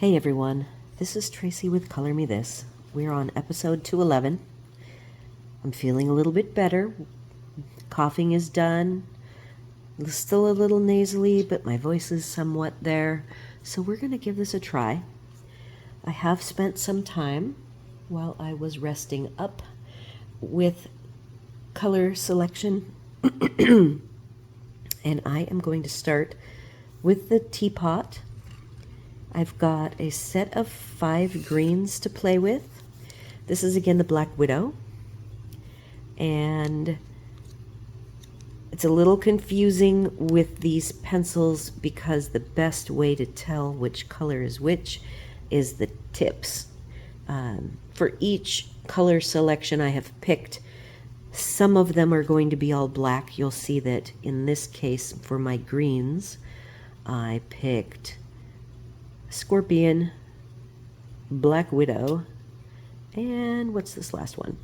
Hey everyone, this is Tracy with Color Me This. We're on episode 211. I'm feeling a little bit better. Coughing is done. Still a little nasally, but my voice is somewhat there. So we're going to give this a try. I have spent some time while I was resting up with color selection. And I am going to start with the Teapot. I've got a set of 5 greens to play with. This is again the Black Widow. And it's a little confusing with these pencils because the best way to tell which color is which is the tips. For each color selection I have picked, some of them are going to be all black. You'll see that in this case for my greens, I picked Scorpion, Black Widow, and what's this last one?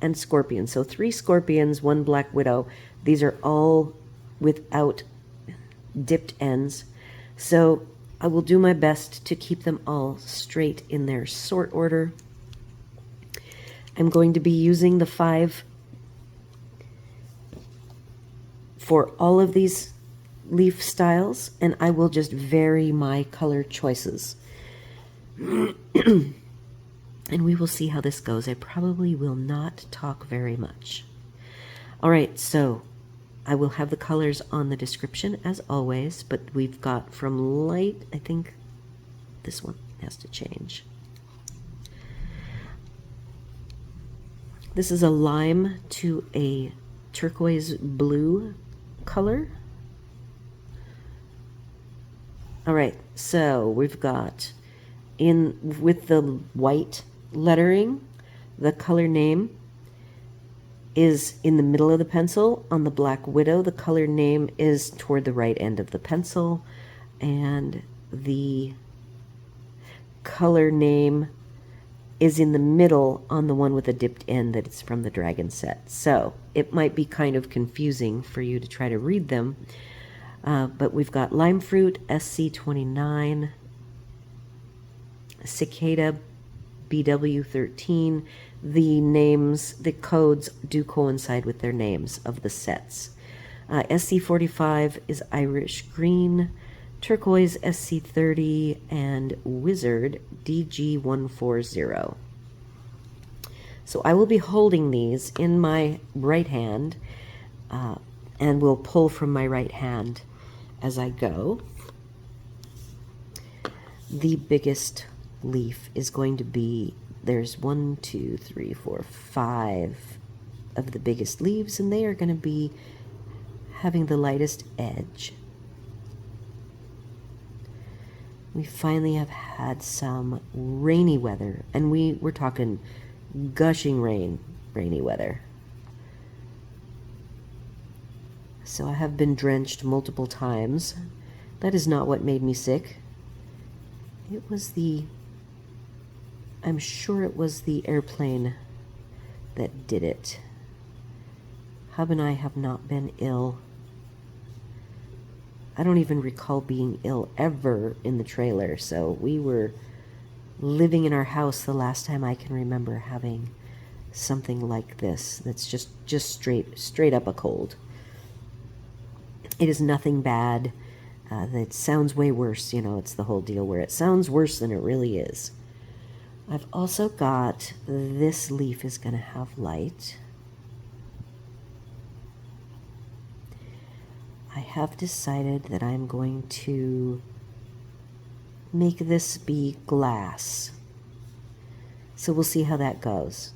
And Scorpion. So 3 Scorpions, 1 Black Widow. These are all without dipped ends. So I will do my best to keep them all straight in their sort order. I'm going to be using the 5 for all of these leaf styles, and I will just vary my color choices. And we will see how this goes. I probably will not talk very much. All right, so I will have the colors on the description as always, but we've got from light, I think this one has to change. This is a lime to a turquoise blue color. All right, so we've got with the white lettering, the color name is in the middle of the pencil. On the Black Widow, the color name is toward the right end of the pencil, and the color name is in the middle on the one with a dipped end that it's from the Dragon set. So it might be kind of confusing for you to try to read them. But we've got Lime Fruit, SC29, Cicada, BW13. The names, the codes do coincide with their names of the sets. SC45 is Irish Green, Turquoise SC30, and Wizard DG140. So I will be holding these in my right hand, and will pull from my right hand as I go. The biggest leaf is going to be, there's 1, 2, 3, 4, 5 of the biggest leaves, and they are going to be having the lightest edge. We finally have had some rainy weather, and we're talking gushing rainy weather. So I have been drenched multiple times. That is not what made me sick. It was I'm sure it was the airplane that did it. Hub and I have not been ill. I don't even recall being ill ever in the trailer, so we were living in our house the last time I can remember having something like this. That's just straight up a cold. It is nothing bad. It sounds way worse, it's the whole deal where it sounds worse than it really is. I've also got, this leaf is going to have light. I have decided that I'm going to make this be glass. So we'll see how that goes.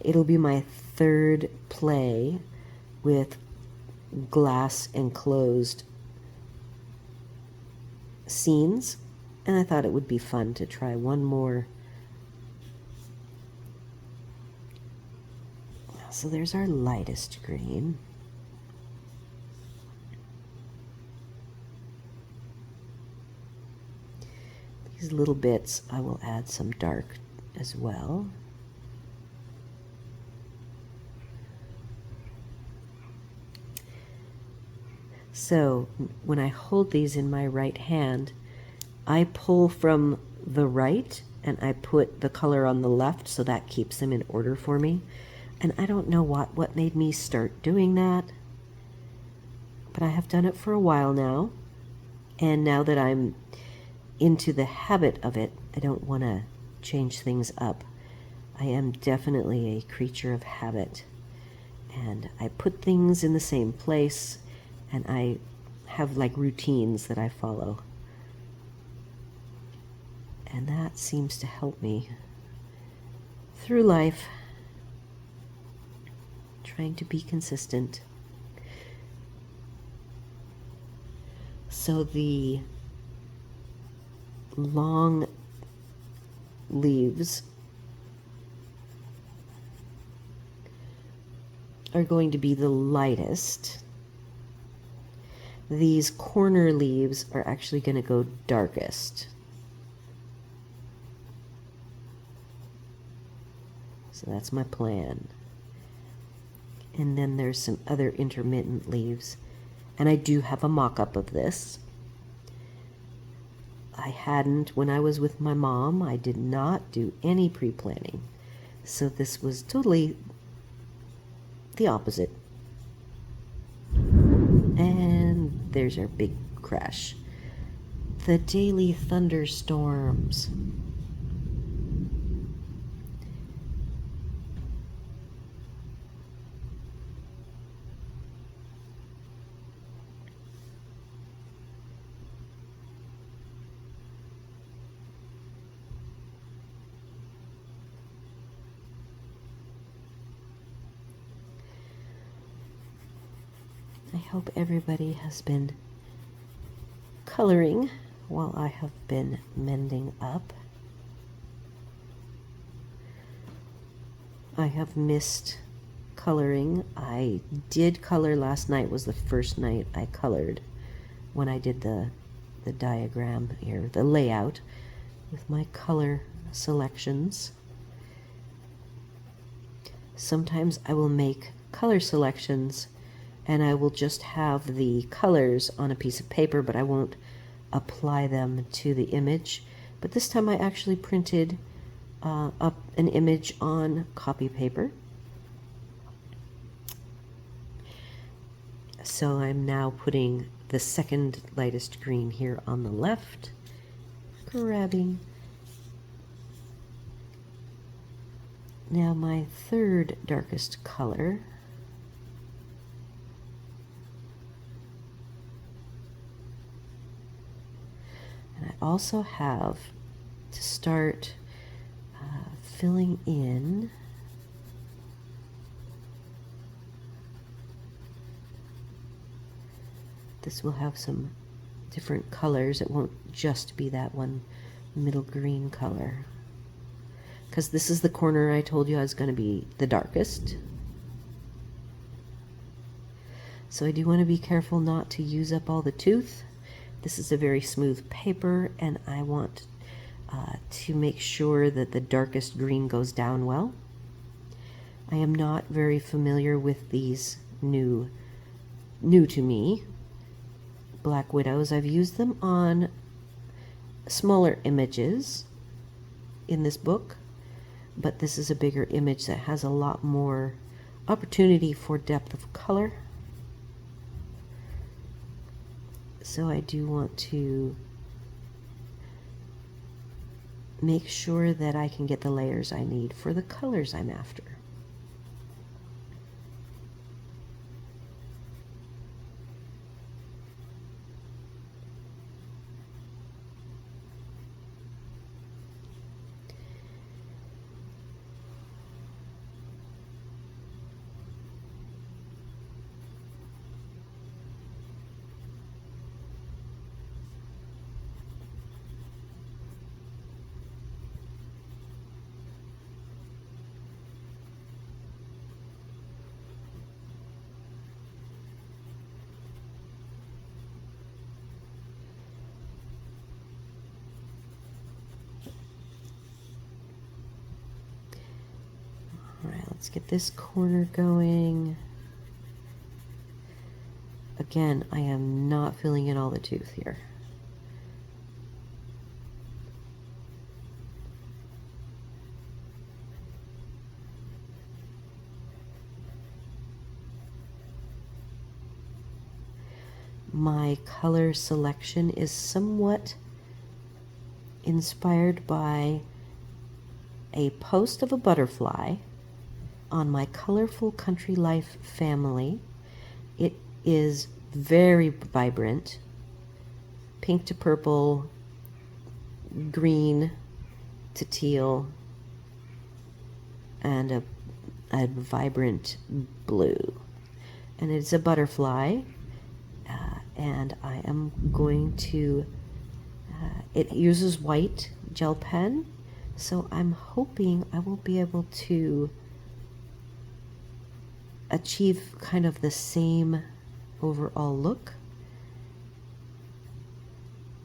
It'll be my 3rd play with glass enclosed scenes, and I thought it would be fun to try one more. So there's our lightest green. These little bits I will add some dark as well. So when I hold these in my right hand, I pull from the right and I put the color on the left, so that keeps them in order for me. And I don't know what made me start doing that, but I have done it for a while now. And now that I'm into the habit of it, I don't want to change things up. I am definitely a creature of habit. And I put things in the same place, and I have like routines that I follow. And that seems to help me through life, trying to be consistent. So the long leaves are going to be the lightest. These corner leaves are actually going to go darkest. So that's my plan. And then there's some other intermittent leaves. And I do have a mock-up of this. I hadn't when I was with my mom. I did not do any pre-planning. So this was totally the opposite. And there's our big crash. The daily thunderstorms. I hope everybody has been coloring while I have been mending up. I have missed coloring. I did color last night, was the first night I colored when I did the diagram here, the layout with my color selections. Sometimes I will make color selections and I will just have the colors on a piece of paper, but I won't apply them to the image. But this time I actually printed up an image on copy paper. So I'm now putting the second lightest green here on the left, grabbing. Now my third darkest color. And I also have to start filling in this will have some different colors. It won't just be that one middle green color, because this is the corner I told you I was going to be the darkest. So I do want to be careful not to use up all the tooth. This is a very smooth paper, and I want to make sure that the darkest green goes down well. I am not very familiar with these new to me Black Widows. I've used them on smaller images in this book, but this is a bigger image that has a lot more opportunity for depth of color. So I do want to make sure that I can get the layers I need for the colors I'm after. Let's get this corner going. Again, I am not filling in all the tooth here. my color selection is somewhat inspired by a post of a butterfly on my Colorful Country Life family. It is very vibrant, pink to purple, green to teal, and a vibrant blue. And it's a butterfly, and I am going to, it uses white gel pen, so I'm hoping I will be able to achieve kind of the same overall look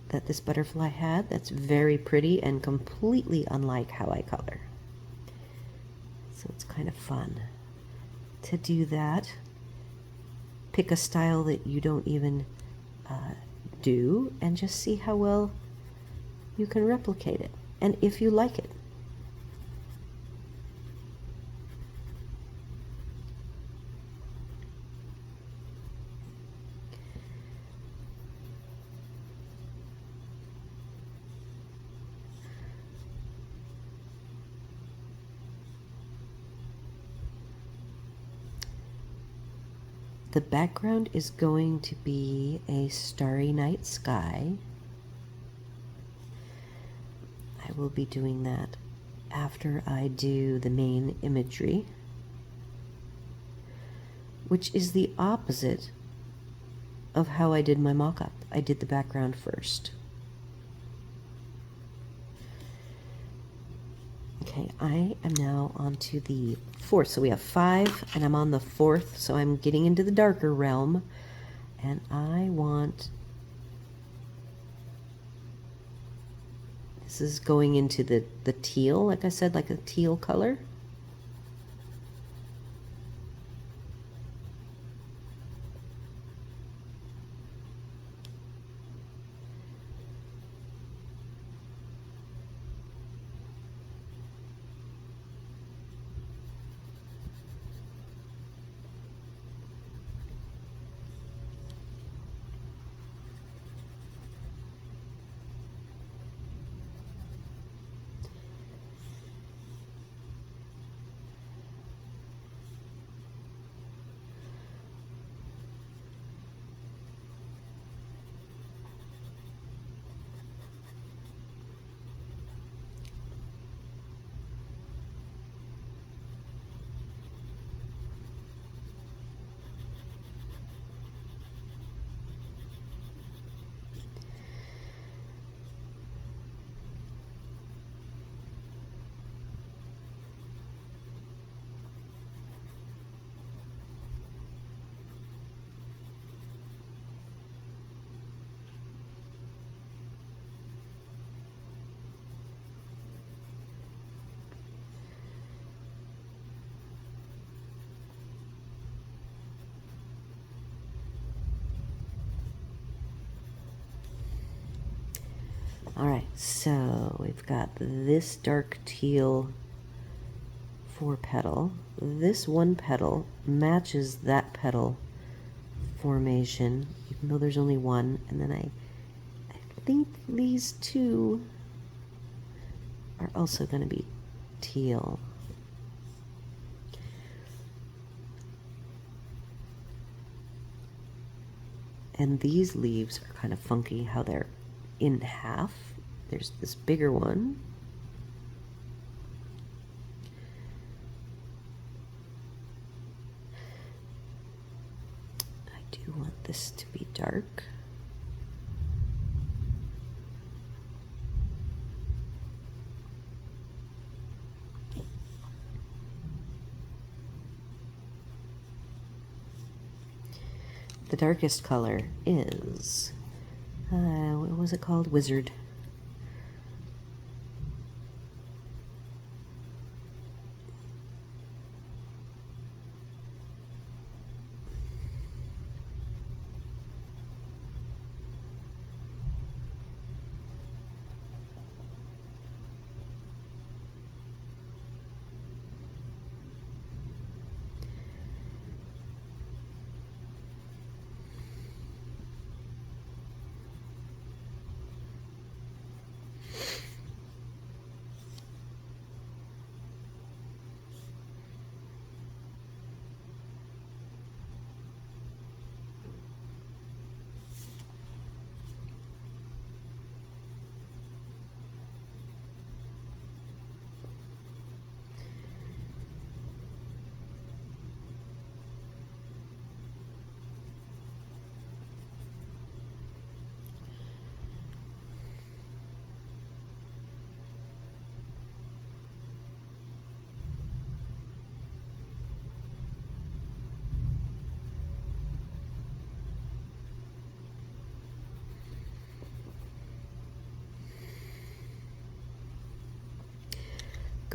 that this butterfly had. That's very pretty and completely unlike how I color. So it's kind of fun to do that. Pick a style that you don't even do and just see how well you can replicate it and if you like it. The background is going to be a starry night sky. I will be doing that after I do the main imagery, which is the opposite of how I did my mock-up. I did the background first. Okay, I am now on to the fourth. So we have 5, and I'm on the 4th, so I'm getting into the darker realm. And I want... This is going into the teal, like I said, like a teal color. All right, so we've got this dark teal 4-petal. This 1 petal matches that petal formation, even though there's only 1. And then I think these 2 are also going to be teal. And these leaves are kind of funky how they're in half. There's this bigger one. I do want this to be dark. The darkest color is, what was it called? Wizard.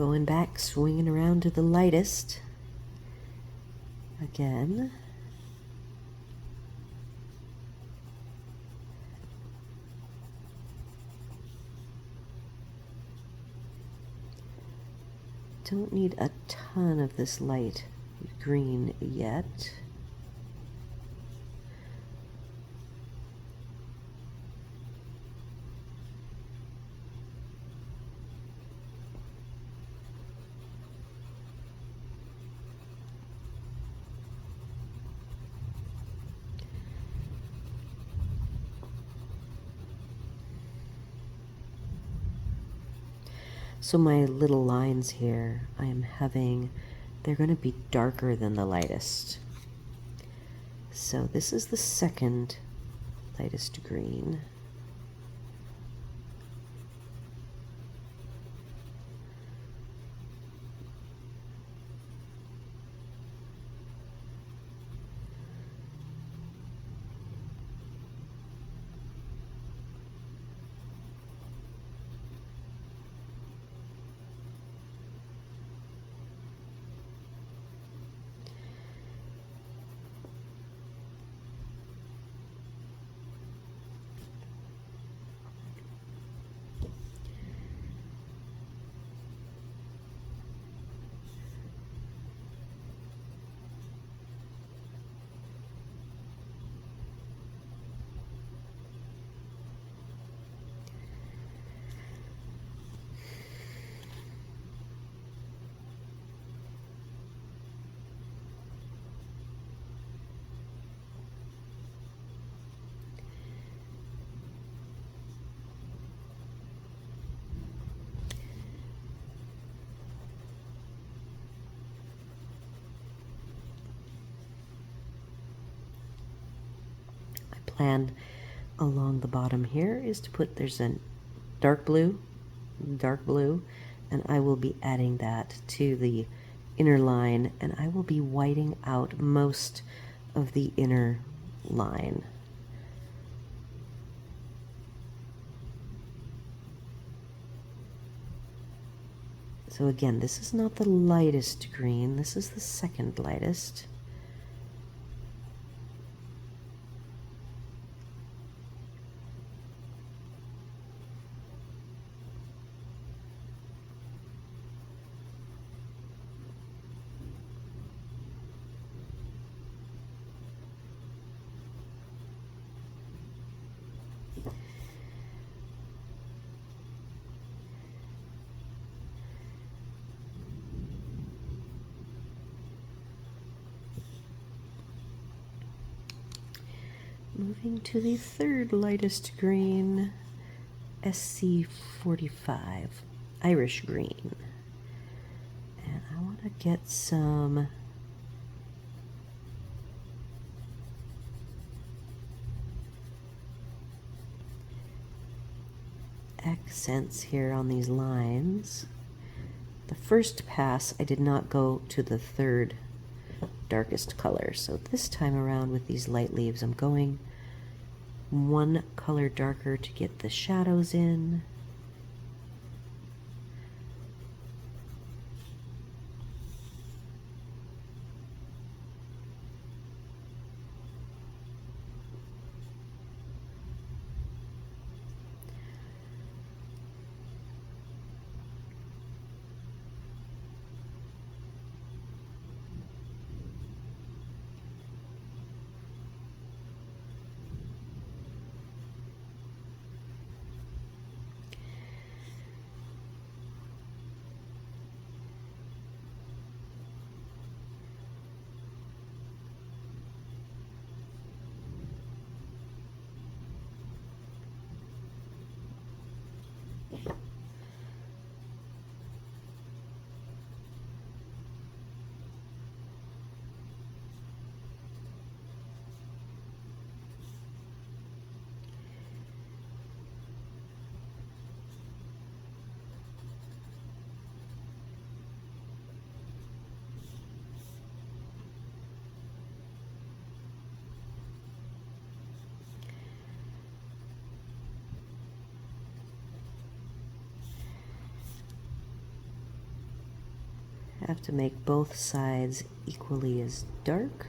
Going back, swinging around to the lightest. Again. Don't need a ton of this light green yet. So my little lines here, they're going to be darker than the lightest. So this is the second lightest green. Plan along the bottom here is to put, there's a dark blue, and I will be adding that to the inner line, and I will be whiting out most of the inner line. So again, this is not the lightest green, this is the second lightest. Moving to the third lightest green, SC45, Irish green. And I want to get some accents here on these lines. The first pass, I did not go to the third darkest color. So this time around with these light leaves, I'm going one color darker to get the shadows in. have to make both sides equally as dark.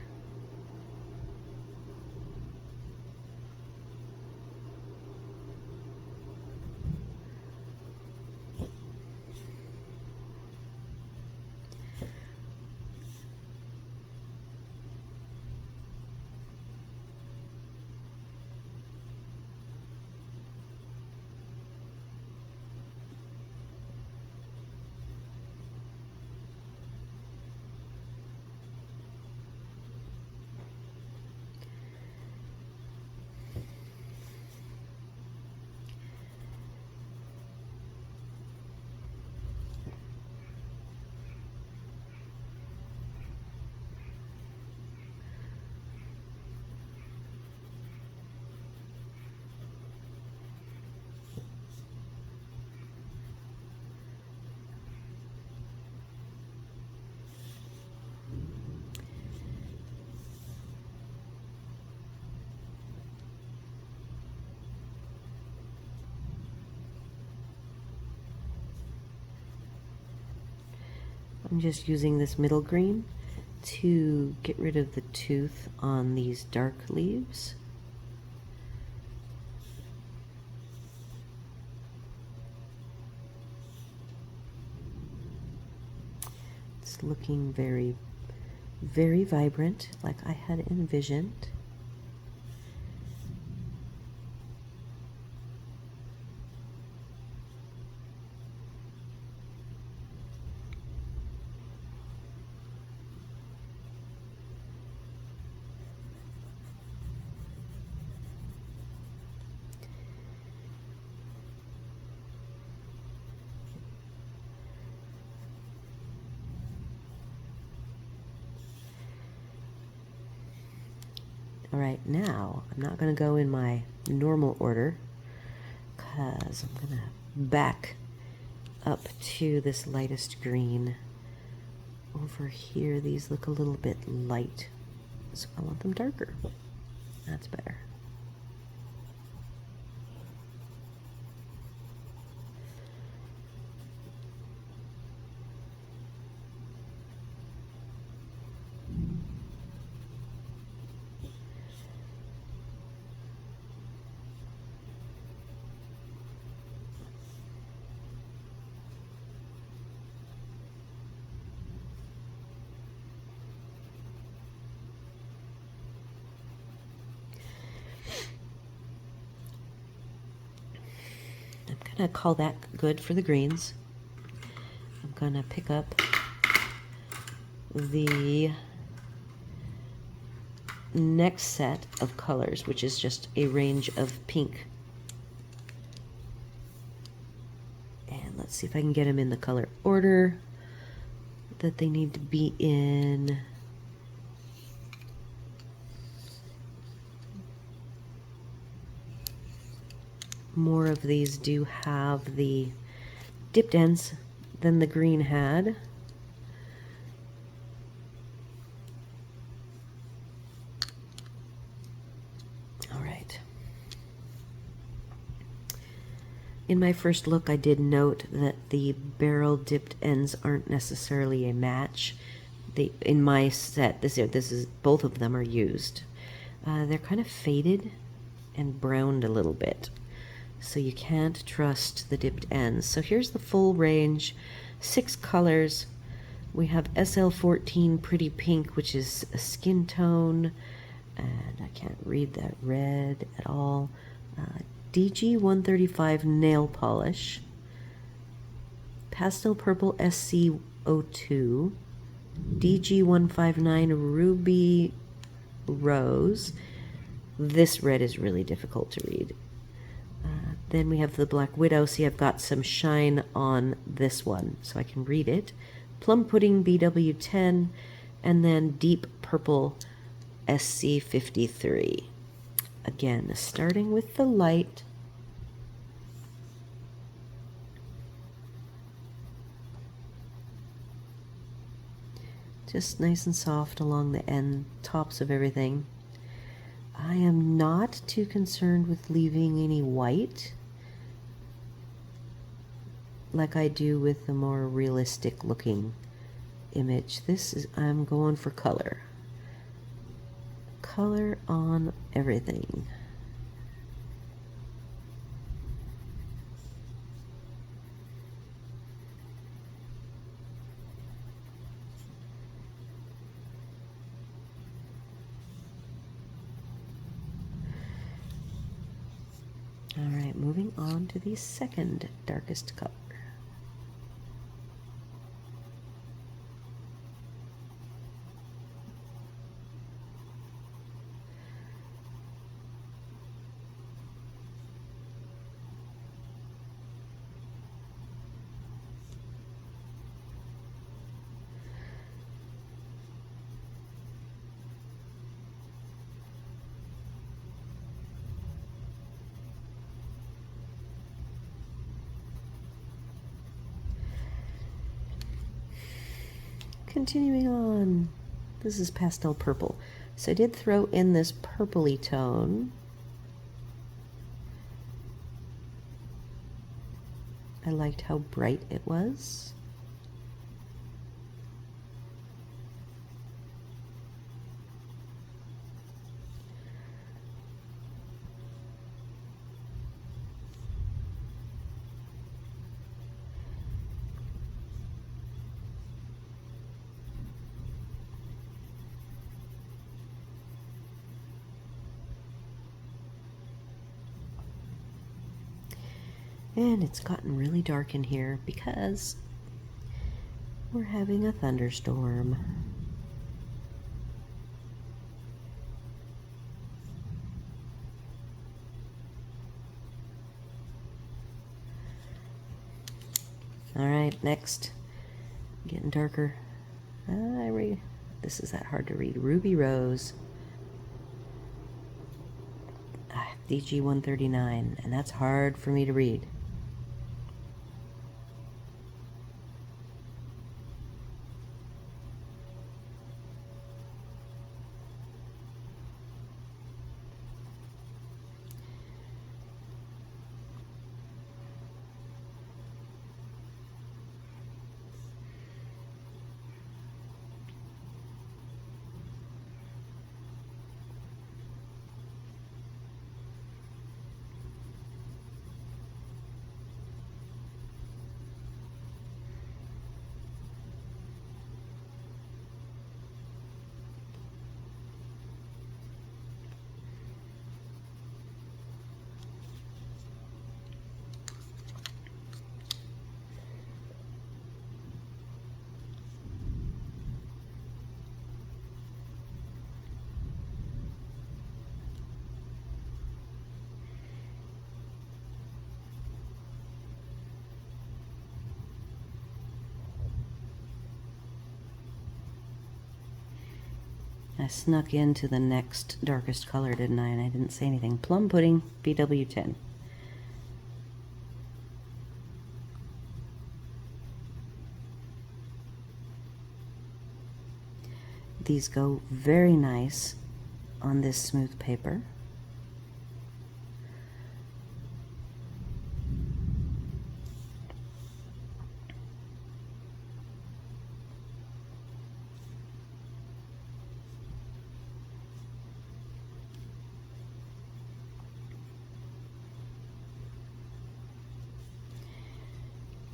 I'm just using this middle green to get rid of the tooth on these dark leaves. It's looking very, very vibrant, like I had envisioned. All right, now I'm not going to go in my normal order because I'm going to back up to this lightest green. Over here, these look a little bit light, so I want them darker. That's better. I'm gonna call that good for the greens. I'm gonna pick up the next set of colors, which is just a range of pink. And let's see if I can get them in the color order that they need to be in. More of these do have the dipped ends than the green had. All right. In my first look, I did note that the barrel dipped ends aren't necessarily a match. In my set, this is both of them are used. They're kind of faded and browned a little bit, so you can't trust the dipped ends. So here's the full range, 6 colors. We have SL14 Pretty Pink, which is a skin tone, and I can't read that red at all. DG135 Nail Polish, Pastel Purple SC02, DG159 Ruby Rose. This red is really difficult to read. Then we have the Black Widow. See, I've got some shine on this one, so I can read it. Plum Pudding BW10, and then Deep Purple SC53. Again, starting with the light. Just nice and soft along the end tops of everything. I am not too concerned with leaving any white, like I do with the more realistic looking image. This is, I'm going for color. Color on everything. All right, moving on to the second darkest color. Continuing on, this is pastel purple. So I did throw in this purpley tone. I liked how bright it was. And it's gotten really dark in here because we're having a thunderstorm. All right, next, getting darker. This is that hard to read. Ruby Rose. DG 139, and that's hard for me to read. I snuck into the next darkest color, didn't I? And I didn't say anything. Plum Pudding, BW10. These go very nice on this smooth paper.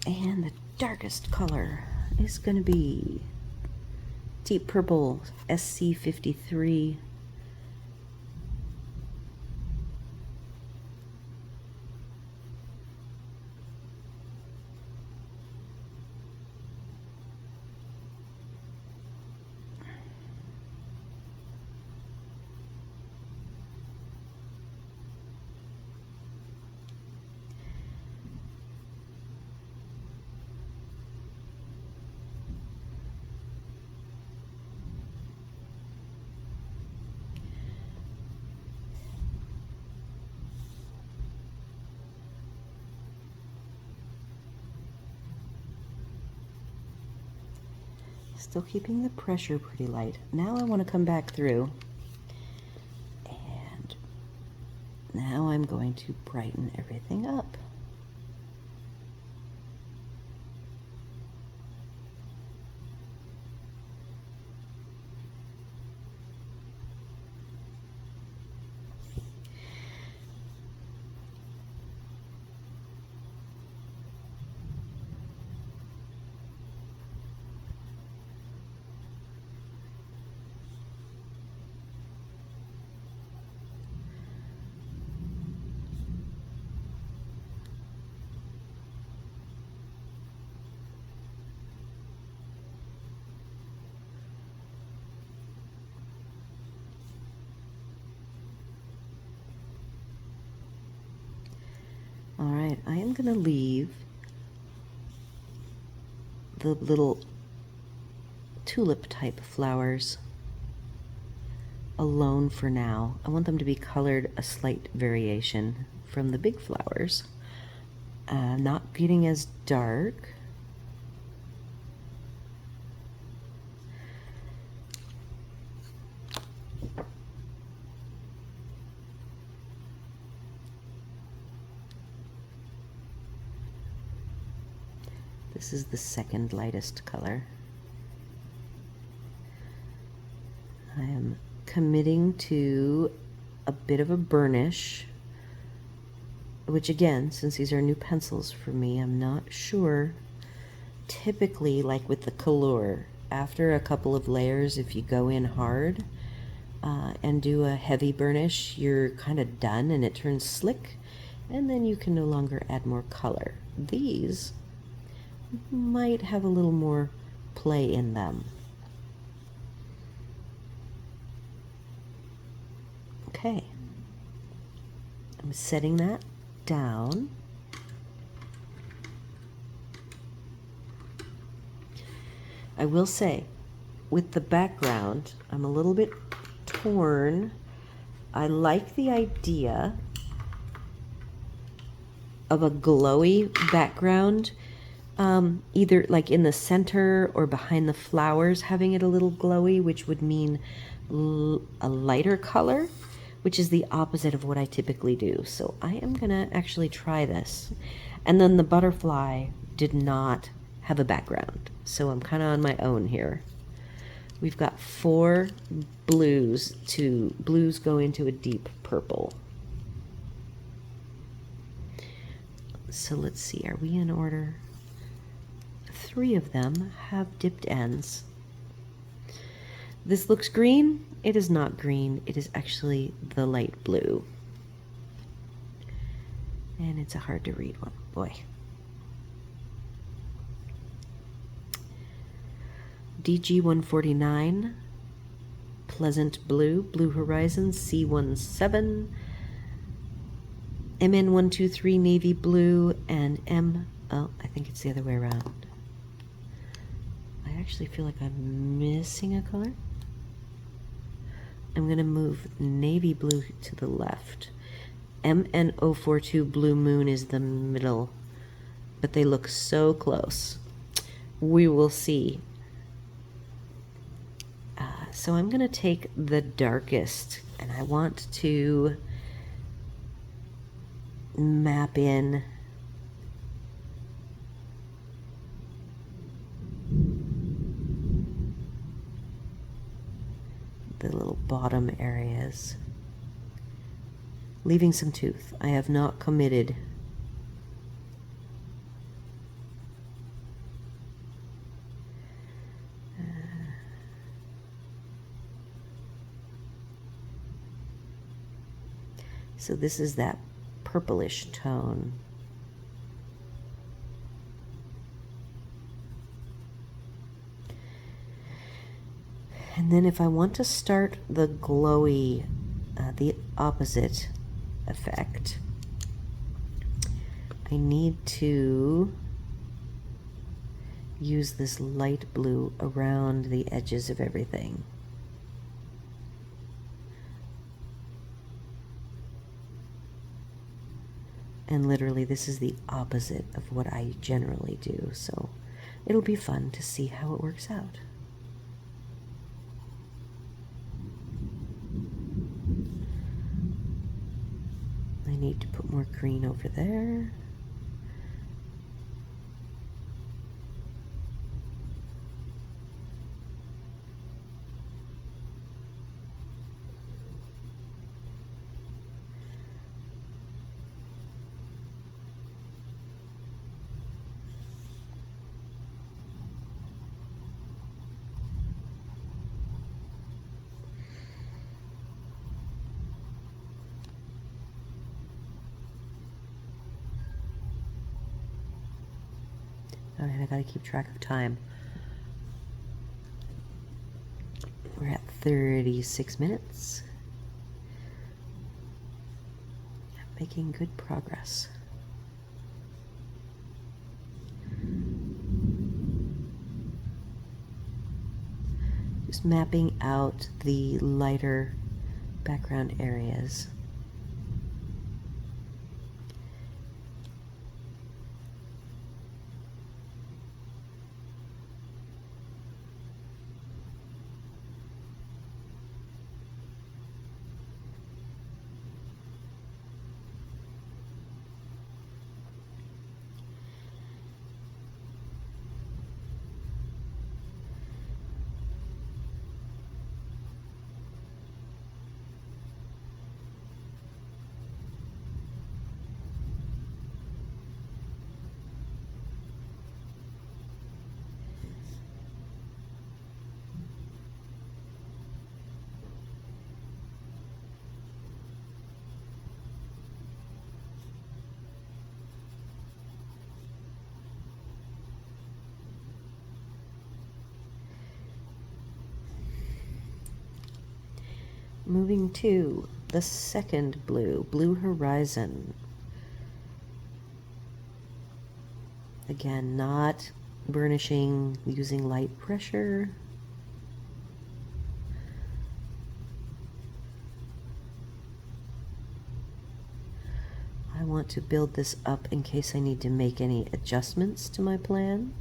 And the darkest color is going to be Deep Purple SC53. Still keeping the pressure pretty light. Now I want to come back through, and now I'm going to brighten everything up. Alright, I am going to leave the little tulip type flowers alone for now. I want them to be colored a slight variation from the big flowers. Not getting as dark. This is the second lightest color. I am committing to a bit of a burnish, which again, since these are new pencils for me, I'm not sure. Typically, like with the Color, after a couple of layers, if you go in hard and do a heavy burnish, you're kind of done and it turns slick, and then you can no longer add more color. These might have a little more play in them. Okay, I'm setting that down. I will say, with the background, I'm a little bit torn. I like the idea of a glowy background, either like in the center or behind the flowers, having it a little glowy, which would mean a lighter color, which is the opposite of what I typically do. So I am gonna actually try this. And then the butterfly did not have a background, so I'm kind of on my own here. We've got 4 blues go into a deep purple. So let's see, are we in order? 3 of them have dipped ends. This looks green. It is not green. It is actually the light blue. And it's a hard to read one, boy. DG 149, Pleasant Blue, Blue Horizon, C17, MN 123, Navy Blue, and I think it's the other way around. I actually feel like I'm missing a color. I'm going to move Navy Blue to the left. MN 042, Blue Moon, is the middle, but they look so close. We will see. So I'm going to take the darkest, and I want to map in the little bottom areas, leaving some tooth. I have not committed. So this is that purplish tone. And then if I want to start the glowy, the opposite effect, I need to use this light blue around the edges of everything. And literally this is the opposite of what I generally do, so it'll be fun to see how it works out. I need to put more green over there. All right, I gotta keep track of time. We're at 36 minutes. I'm making good progress. Just mapping out the lighter background areas. Moving to the second blue, Blue Horizon. Again, not burnishing using light pressure. I want to build this up in case I need to make any adjustments to my plan.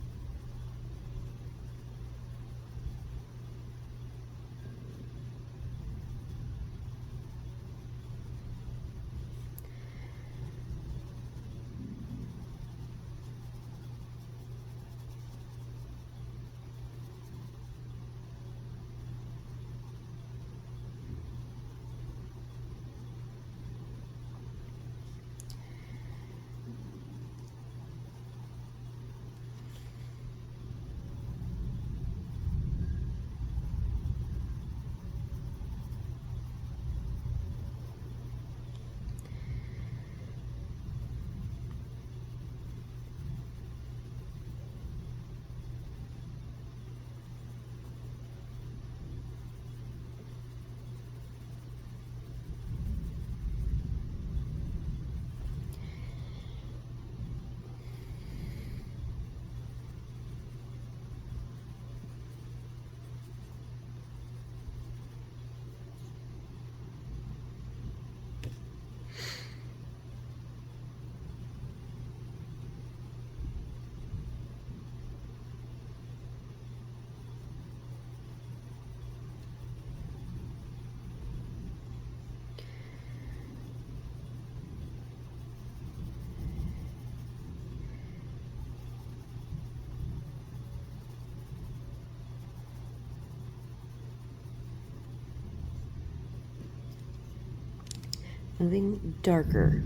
Moving darker.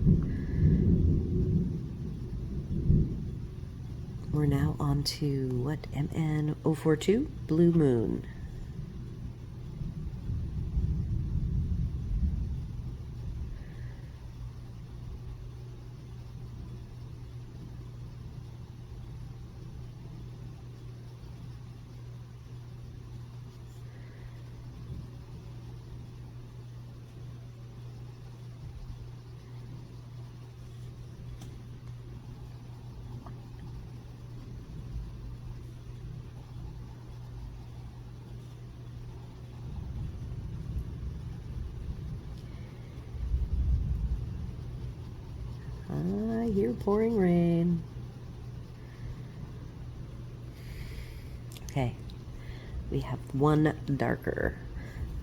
We're now on to what? MN042, Blue Moon. I hear pouring rain. Okay, we have one darker,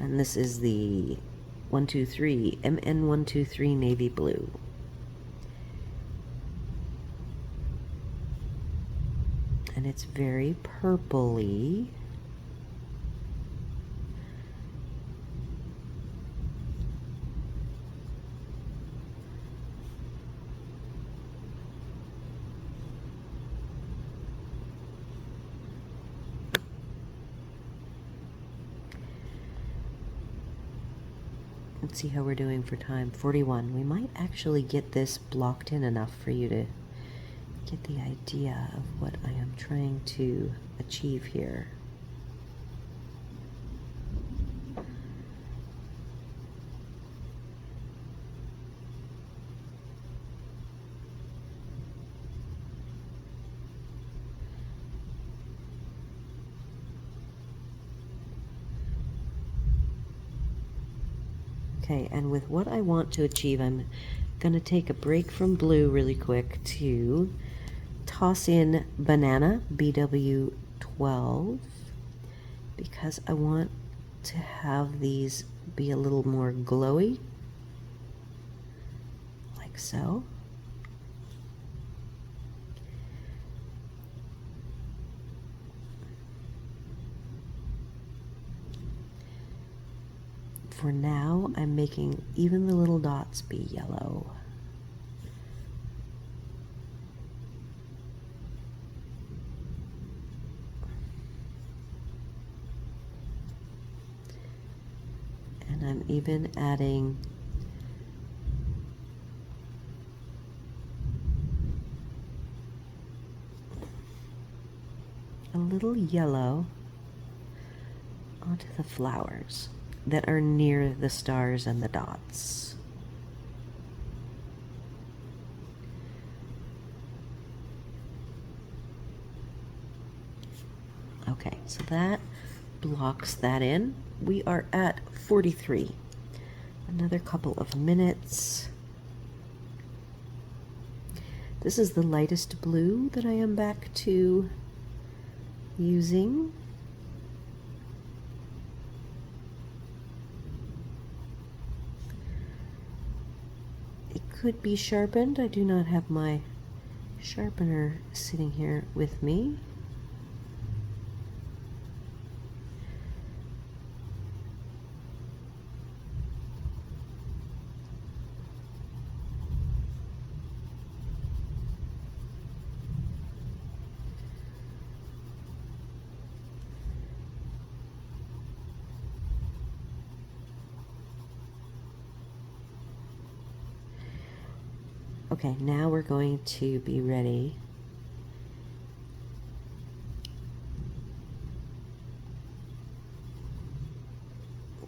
and this is the 123, MN123 Navy Blue. And it's very purpley. Let's see how we're doing for time. 41. We might actually get this blocked in enough for you to get the idea of what I am trying to achieve here. Okay, and with what I want to achieve, I'm going to take a break from blue really quick to toss in banana, BW12, because I want to have these be a little more glowy, like so. For now, I'm making even the little dots be yellow. And I'm even adding a little yellow onto the flowers that are near the stars and the dots. Okay, so that blocks that in. We are at 43. Another couple of minutes. This is the lightest blue that I am back to using. It could be sharpened. I do not have my sharpener sitting here with me. Okay, now we're going to be ready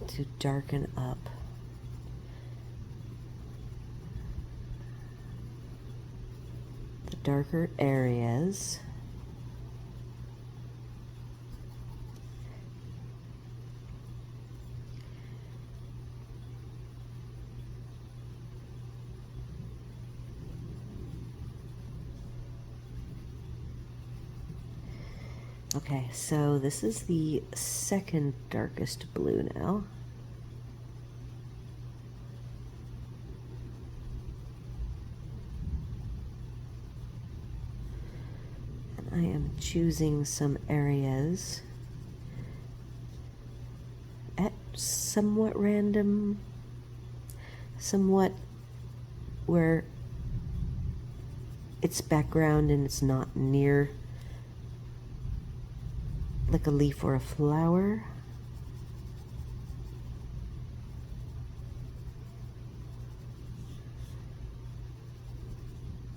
to darken up the darker areas. Okay, so this is the second darkest blue now. And I am choosing some areas at somewhat random, somewhat where it's background and it's not near like a leaf or a flower.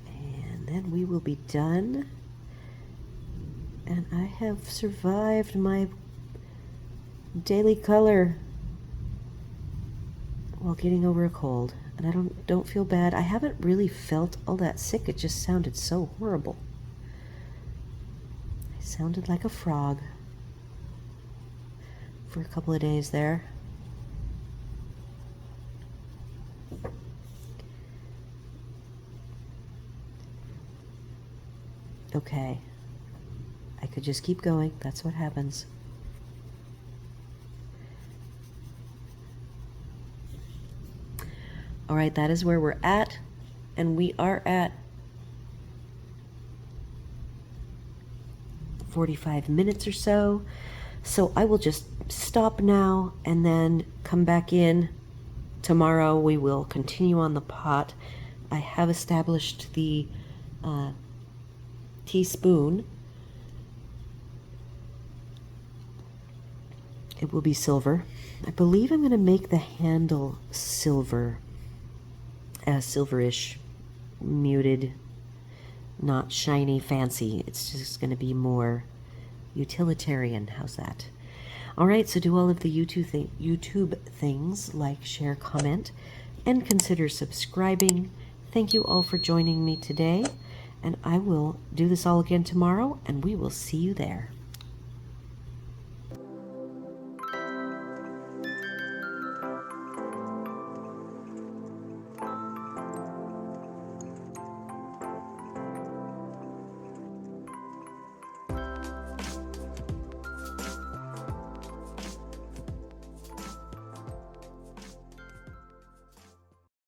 And then we will be done. And I have survived my daily color while getting over a cold. And I don't feel bad. I haven't really felt all that sick. It just sounded so horrible. I sounded like a frog for a couple of days there. Okay. I could just keep going. That's what happens. All right, that is where we're at. And we are at 45 minutes or so. So I will just stop now and then come back in. Tomorrow we will continue on the pot. I have established the teaspoon. It will be silver. I believe I'm going to make the handle silver, silverish, muted, not shiny, fancy. It's just going to be more utilitarian. How's that? All right, so do all of the YouTube things, like, share, comment, and consider subscribing. Thank you all for joining me today, and I will do this all again tomorrow, and we will see you there.